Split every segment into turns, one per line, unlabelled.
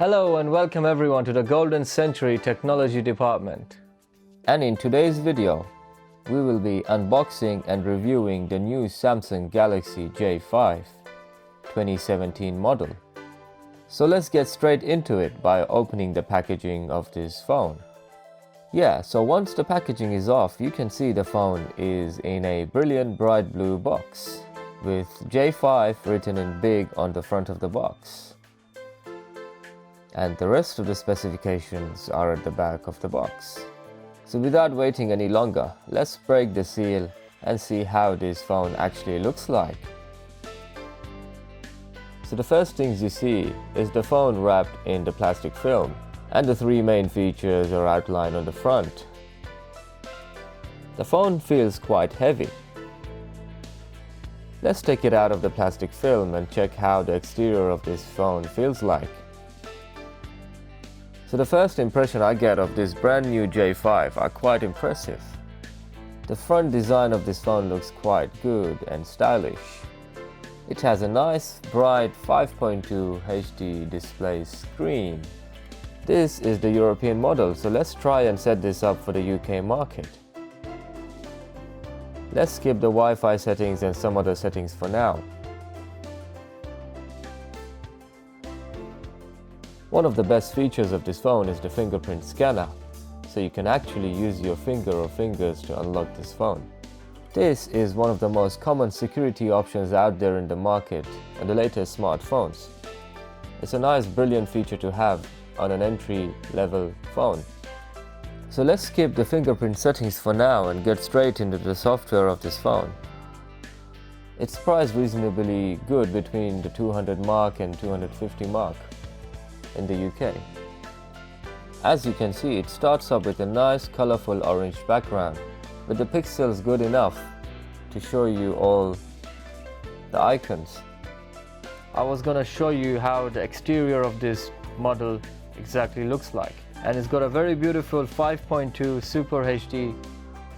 Hello and welcome everyone to the Golden Century Technology Department. And in today's video, we will be unboxing and reviewing the new Samsung Galaxy J5 2017 model. So let's get straight into it by opening the packaging of this phone. So once the packaging is off, you can see the phone is in a brilliant bright blue box with J5 written in big on the front of the box. And the rest of the specifications are at the back of the box. So without waiting any longer, let's break the seal and see how this phone actually looks like. So the first things you see is the phone wrapped in the plastic film, and the three main features are outlined on the front. The phone feels quite heavy. Let's take it out of the plastic film and check how the exterior of this phone feels like. So the first impression I get of this brand new J5 are quite impressive. The front design of this phone looks quite good and stylish. It has a nice bright 5.2 HD display screen. This is the European model, so let's try and set this up for the UK market. Let's skip the Wi-Fi settings and some other settings for now. One of the best features of this phone is the fingerprint scanner, so you can actually use your finger or fingers to unlock this phone. This is one of the most common security options out there in the market on the latest smartphones. It's a nice, brilliant feature to have on an entry-level phone. So let's skip the fingerprint settings for now and get straight into the software of this phone. It's priced reasonably good between the 200 mark and 250 mark. In the UK. As you can see, it starts up with a nice colorful orange background with the pixels good enough to show you all the icons. I was gonna show you how the exterior of this model exactly looks like, and it's got a very beautiful 5.2 Super HD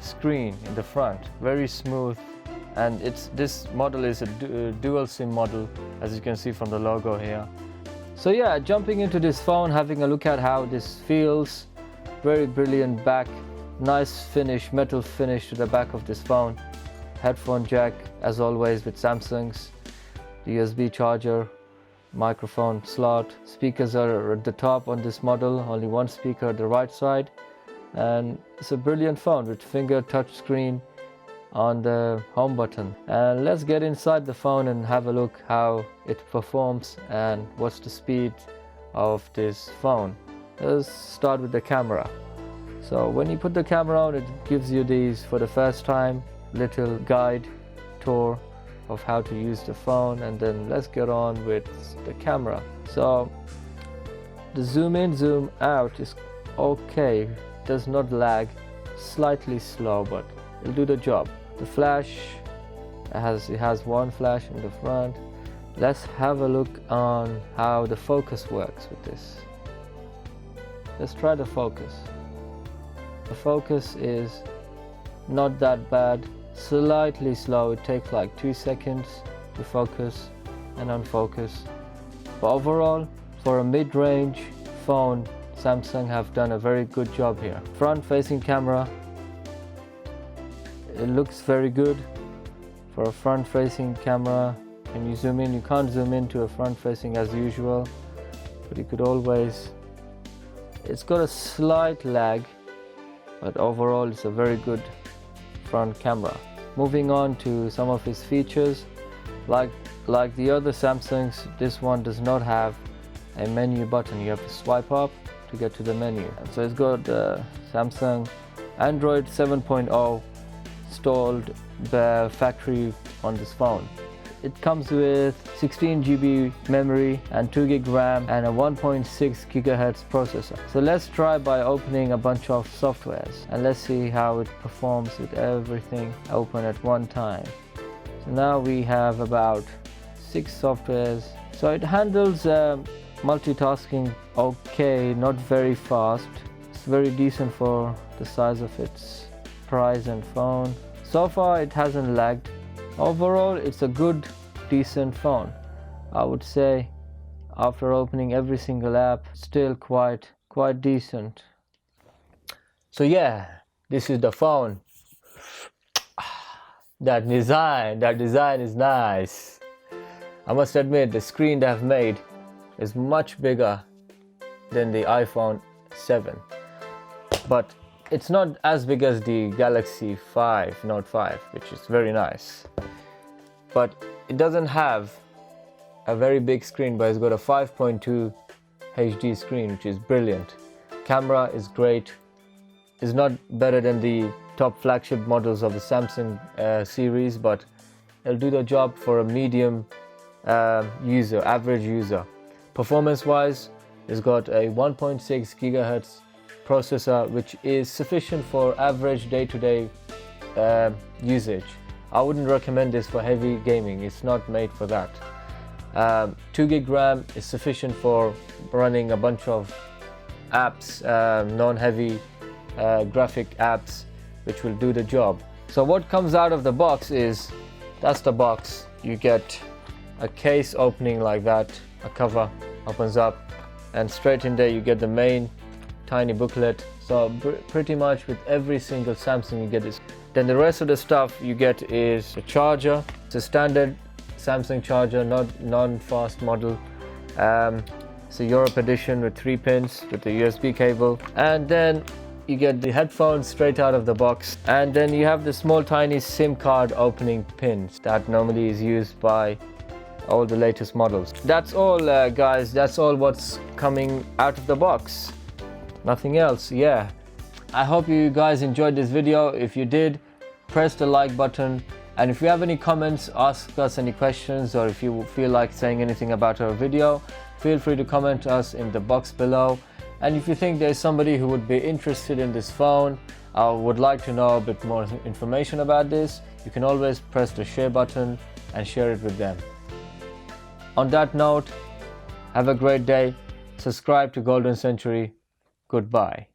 screen in the front, very smooth, and this model is a dual SIM model, as you can see from the logo here. So jumping into this phone, having a look at how this feels. Very brilliant back, nice finish, metal finish to the back of this phone. Headphone jack, as always with Samsung's. The USB charger, microphone slot. Speakers are at the top on this model, only one speaker at the right side. And it's a brilliant phone with finger touch screen on the home button. And let's get inside the phone and have a look how it performs and what's the speed of this phone. Let's start with the camera. So when you put the camera on, it gives you these, for the first time, little guide tour of how to use the phone, and then let's get on with the camera. So the zoom in, zoom out is okay, does not lag, slightly slow, but it'll do the job. The flash, it has one flash in the front. Let's have a look on how the focus works with this. Let's try the focus. The focus is not that bad, slightly slow. It takes like 2 seconds to focus and unfocus. But overall, for a mid-range phone, Samsung have done a very good job here. Front-facing camera, it looks very good for a front-facing camera. When you zoom in, you can't zoom into a front-facing as usual, but you could always. It's got a slight lag, but overall it's a very good front camera. Moving on to some of its features, like the other Samsungs, this one does not have a menu button. You have to swipe up to get to the menu. So it's got Samsung Android 7.0 installed bare factory on this phone. It comes with 16 GB memory and 2 GB RAM and a 1.6 GHz processor. So let's try by opening a bunch of softwares and let's see how it performs with everything open at one time. So now we have about 6 softwares. So it handles multitasking okay, not very fast. It's very decent for the size of its price and phone. So far it hasn't lagged. Overall, it's a good, decent phone. I would say After opening every single app, still quite decent. So yeah, this is the phone. That design is nice. I must admit, the screen they have made is much bigger than the iPhone 7, but it's not as big as the Galaxy 5 Note 5, which is very nice. But it doesn't have a very big screen, but it's got a 5.2 HD screen, which is brilliant. Camera is great. It's not better than the top flagship models of the Samsung series, but it'll do the job for a medium average user. Performance wise, it's got a 1.6 GHz processor, which is sufficient for average day-to-day usage. I wouldn't recommend this for heavy gaming. It's not made for that. 2 GB RAM is sufficient for running a bunch of apps, non-heavy graphic apps, which will do the job. So what comes out of the box is, that's the box. You get a case opening like that, a cover opens up, and straight in there you get the main tiny booklet. So pretty much with every single Samsung you get this. Then the rest of the stuff you get is a charger. It's a standard Samsung charger, not non-fast model. It's a Europe edition with 3 pins with the USB cable. And then you get the headphones straight out of the box. And then you have the small tiny SIM card opening pins that normally is used by all the latest models. That's all guys, that's all what's coming out of the box. Nothing else. Yeah, I hope you guys enjoyed this video. If you did, press the like button, and if you have any comments, ask us any questions, or if you feel like saying anything about our video, feel free to comment us in the box below. And if you think there's somebody who would be interested in this phone or would like to know a bit more information about this, you can always press the share button and share it with them. On that note, have a great day. Subscribe to Golden Century. Goodbye.